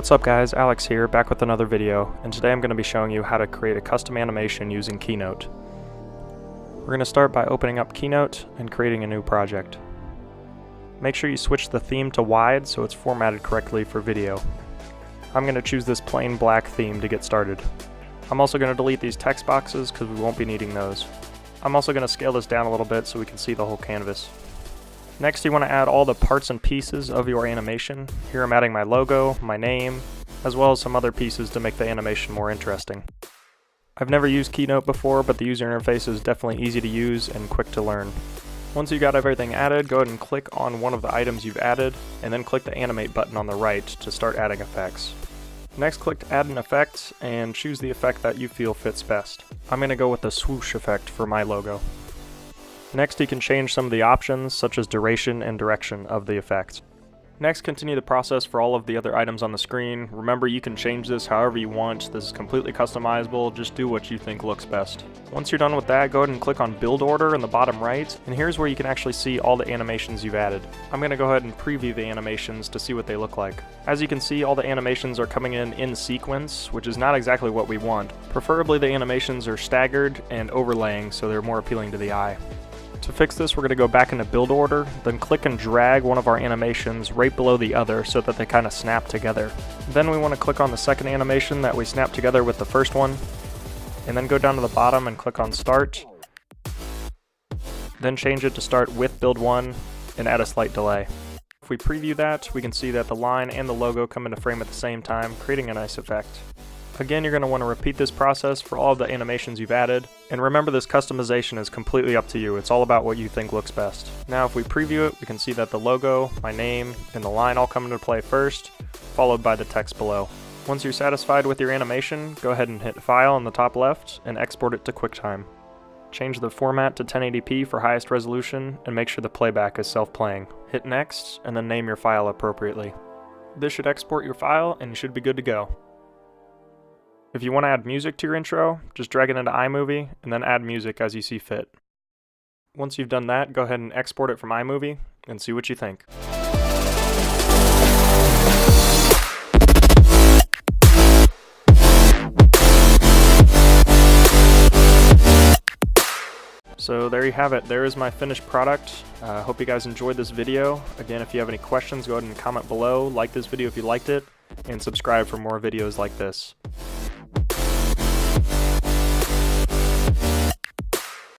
What's up guys, Alex here, back with another video, and today I'm going to be showing you how to create a custom animation using Keynote. We're going to start by opening up Keynote and creating a new project. Make sure you switch the theme to wide so it's formatted correctly for video. I'm going to choose this plain black theme to get started. I'm also going to delete these text boxes because we won't be needing those. I'm also going to scale this down a little bit so we can see the whole canvas. Next, you want to add all the parts and pieces of your animation. Here I'm adding my logo, my name, as well as some other pieces to make the animation more interesting. I've never used Keynote before, but the user interface is definitely easy to use and quick to learn. Once you got everything added, go ahead and click on one of the items you've added, and then click the animate button on the right to start adding effects. Next, click to add an effect, and choose the effect that you feel fits best. I'm going to go with the swoosh effect for my logo. Next, you can change some of the options, such as duration and direction of the effect. Next, continue the process for all of the other items on the screen. Remember, you can change this however you want. This is completely customizable. Just do what you think looks best. Once you're done with that, go ahead and click on Build Order in the bottom right, and here's where you can actually see all the animations you've added. I'm going to go ahead and preview the animations to see what they look like. As you can see, all the animations are coming in sequence, which is not exactly what we want. Preferably, the animations are staggered and overlaying so they're more appealing to the eye. To fix this, we're going to go back into build order, then click and drag one of our animations right below the other so that they kind of snap together. Then we want to click on the second animation that we snapped together with the first one, and then go down to the bottom and click on start. Then change it to start with build 1 and add a slight delay. If we preview that, we can see that the line and the logo come into frame at the same time, creating a nice effect. Again, you're going to want to repeat this process for all of the animations you've added, and remember this customization is completely up to you. It's all about what you think looks best. Now if we preview it, we can see that the logo, my name, and the line all come into play first, followed by the text below. Once you're satisfied with your animation, go ahead and hit File on the top left and export it to QuickTime. Change the format to 1080p for highest resolution, and make sure the playback is self-playing. Hit Next, and then name your file appropriately. This should export your file, and you should be good to go. If you want to add music to your intro, just drag it into iMovie and then add music as you see fit. Once you've done that, go ahead and export it from iMovie and see what you think. So there you have it. There is my finished product. Hope you guys enjoyed this video. Again, if you have any questions, go ahead and comment below, like this video if you liked it, and subscribe for more videos like this.